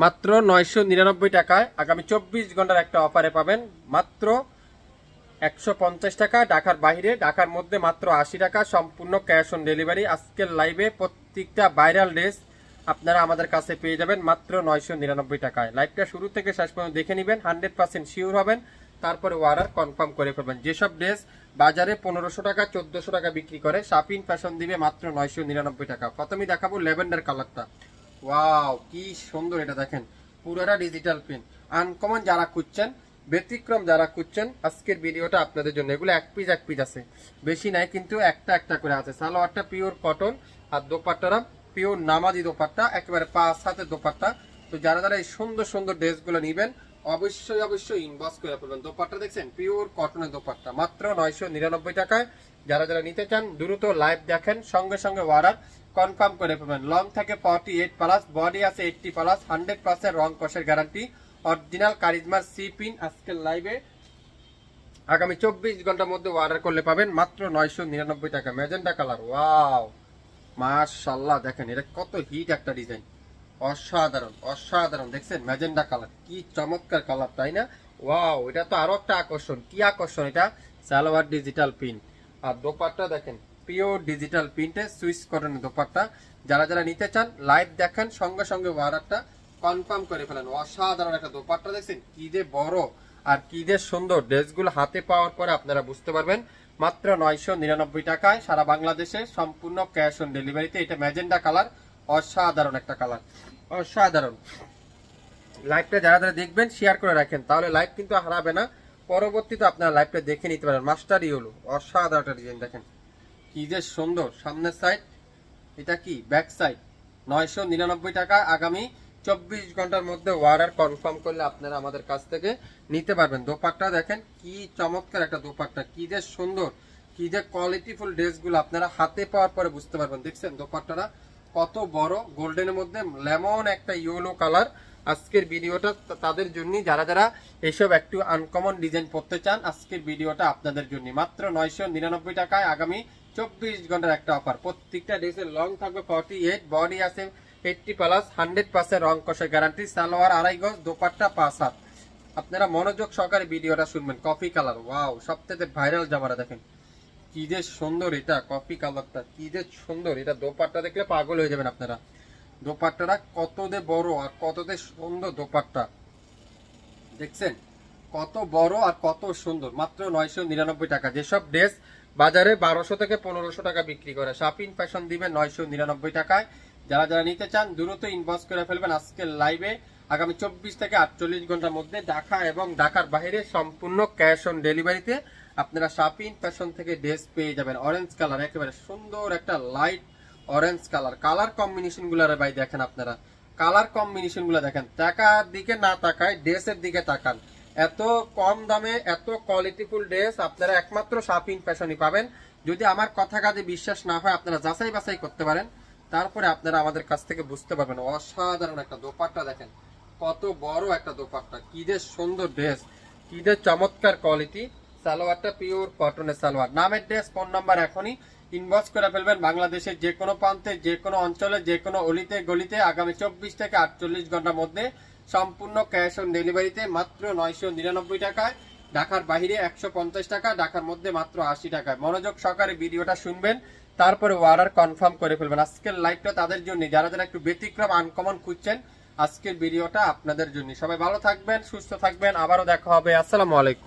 মাত্র 999 টাকায় আগামী 24 ঘন্টার একটা অফারে পাবেন মাত্র 150 টাকা। ঢাকার বাইরে, ঢাকার মধ্যে মাত্র 80 টাকা, সম্পূর্ণ ক্যাশ অন ডেলিভারি। আজকের লাইভে প্রত্যেকটা ভাইরাল ড্রেস আপনারা আমাদের কাছে পেয়ে যাবেন মাত্র 999 টাকায়। লাইভটা শুরু থেকে শেষ পর্যন্ত দেখে নেবেন, 100% শিওর হবেন, তারপরে অর্ডার কনফার্ম করে ফেলবেন। যেসব ড্রেস বাজারে 1500 টাকা 1400 টাকা বিক্রি করে, শাপিন ফ্যাশন দিবে মাত্র 999 টাকা। প্রথমেই দেখাবো ল্যাভেন্ডার কালারটা। ওয়াও, কি সুন্দর! এটা দেখেন, পুরোটা ডিজিটাল প্রিন্ট। আনকমন যারা খুঁজছেন, ব্যতিক্রম যারা খুঁজছেন, আজকের ভিডিওটা আপনাদের জন্য। এগুলো এক পিস আছে, বেশি নাই, কিন্তু একটা একটা করে আছে। সালোয়ারটা পিওর কটন, আর দোপাট্টারা পিওর নামাজি দোপাট্টা, একেবারে 5 হাতের দোপাট্টা। তো যারা যারা এই সুন্দর সুন্দর ড্রেসগুলো নিবেন, অবশ্যই ইনবক্স করে ফেলবেন। দোপাট্টা দেখছেন, পিওর কটনের দোপাট্টা, মাত্র 999 টাকায়। যারা যারা নিতে চান দ্রুত লাইভ দেখেন, সঙ্গে সঙ্গে অর্ডার কনফার্ম করে ফেলবেন। লং থাকে 48+, বডি আছে 80+, 100% রং কষের গ্যারান্টি, অরিজিনাল কারিজমার সি পিন। আজকের লাইভে আগামী 24 ঘন্টার মধ্যে অর্ডার করলে পাবেন মাত্র 999 টাকা। ম্যাজেন্টা কালার, ওয়াও মাশাআল্লাহ, দেখেন এটা কত হিট একটা ডিজাইন, অসাধারণ দেখছেন। ম্যাজেন্টা কালার, কি চমৎকার কালার, তাই না? ওয়াও, এটা তো আরো একটা আকর্ষণ। কি আকর্ষণ এটা! সালোয়ার ডিজিটাল প্রিন্ট, আর দোপাট্টা দেখেন পিওর ডিজিটাল প্রিন্টে সুইস কটনের দোপাট্টা। যারা যারা নিতে চান লাইভ দেখেন, সঙ্গে সঙ্গে অর্ডারটা কনফার্ম করে ফেলেন। অসাধারণ একটা দোপাট্টা দেখছেন, কি যে বড় আর কি যে সুন্দর। ড্রেসগুলো হাতে পাওয়ার পরে আপনারা বুঝতে পারবেন। মাত্র 999 টাকায় সারা বাংলাদেশে, সম্পূর্ণ ক্যাশ অন ডেলিভারিতে। এটা ম্যাজেন্টা কালার, অসাধারণ একটা কালার, অসাধারণ। লাইভটা যারা যারা দেখবেন শেয়ার করে রাখেন, তাহলে লাইভ কিন্তু হারাবে না। পরবর্তীতে আপনারা লাইভটা দেখে নিতে পারেন। মাস্টার ইয়েলো, অসাধারণ একটা ডিজাইন দেখেন, কি যে সুন্দর। সামনের সাইড, এটা কি ব্যাক সাইড। 999 টাকা। আগামী 24 ঘন্টার মধ্যে অর্ডার কনফার্ম করলে আপনারা আমাদের কাছ থেকে নিতে পারবেন। দোপাট্টা দেখেন, কি চমৎকার একটা দোপাট্টা, কি যে সুন্দর, কি যে কোয়ালিটিফুল ড্রেসগুলো আপনারা হাতে পাওয়ার পরে বুঝতে পারবেন। দেখছেন দোপাট্টাটা কত বড়, গোল্ডেনের মধ্যে লেমন একটা ইয়েলো কালার। আজকের ভিডিওটা তাদের জন্য, যারা যারা এইসব একটু আনকমন ডিজাইন পড়তে চান, আজকের ভিডিওটা আপনাদের জন্য। মাত্র 999 টাকায় আগামী 24 ঘন্টার একটা অফার। প্রত্যেকটা ড্রেসের লং থাকবে 48, বডি আছে 80+, 100% রং কষের গ্যারান্টি। সালোয়ার 2.5 গজ, দোপাট্টা 5 হাত। আপনারা মনোযোগ সহকারে ভিডিওটা শুনবেন। কফি কালার, ওয়াও, সবথেকে ভাইরাল জামাটা দেখেন, কি যে সুন্দর। এটা কফি কালারটা কি যে সুন্দর, এটা দোপাট্টা দেখলে পাগল হয়ে যাবেন আপনারা। দোপাট্টাটা কত দে বড় আর কত দে সুন্দর দোপাট্টা, দেখছেন কত বড় আর কত সুন্দর। মাত্র 999 টাকা। যেসব ড্রেস বাজারে 1200 থেকে 1500 টাকা বিক্রি করে, শাপিন ফ্যাশন দিবে 999 টাকায়। যারা যারা নিতে চান দ্রুত ইনবক্স করে ফেলবেন। আজকের লাইভে আগামী 24 থেকে 48 ঘন্টার মধ্যে ঢাকা এবং ঢাকার বাইরে সম্পূর্ণ ক্যাশ অন ডেলিভারিতে আপনারা শাপিন ফ্যাশন থেকে ড্রেস পেয়ে যাবেন। অরেঞ্জ কালার, একেবারে সুন্দর একটা light orange colour. Colour combination গুলো ভাই দেখেন, আপনারা কালার কম্বিনেশন গুলো দেখেন। টাকার দিকে না তাকায়, ড্রেসের দিকে তাকান। এত কম দামে এত কোয়ালিটিফুল ড্রেস আপনারা একমাত্র শাপিন ফ্যাশনই পাবেন। যদি আমার কথা কাজে বিশ্বাস না হয়, আপনারা যাচাই বাছাই করতে পারেন, তারপরে আপনারা আমাদের কাছ থেকে বুঝতে পারবেন। অসাধারণ একটা দোপাট্টা দেখেন, কত বড় একটা দোপাট্টা, কি যে সুন্দর ড্রেস, কি যে চমৎকার কোয়ালিটি। সালোয়ারটা পিওর কটনের সালোয়ার। নামের ড্রেস, ফোন নাম্বার এখনই ইনবক্স করে ফেলবেন। বাংলাদেশের যে কোনো প্রান্তে, যে কোনো অঞ্চলে, যে কোনো অলিতে গলিতে আগামী 24 থেকে 48 ঘন্টার মধ্যে সম্পূর্ণ ক্যাশ অন ডেলিভারিতে মাত্র 999 টাকায়। ঢাকার বাইরে 150 টাকা, ঢাকার মধ্যে মাত্র 80 টাকায়। মনোযোগ সহকারে ভিডিওটা শুনবেন, তারপরে অর্ডার কনফার্ম করে ফেলবেন। আজকের লাইভটা তাদের জন্য, যারা যারা একটু ব্যতিক্রম আনকমন খুঁজছেন, আজকের ভিডিওটা আপনাদের জন্য। সবাই ভালো থাকবেন, সুস্থ থাকবেন, আবারও দেখা হবে। আসসালামু আলাইকুম।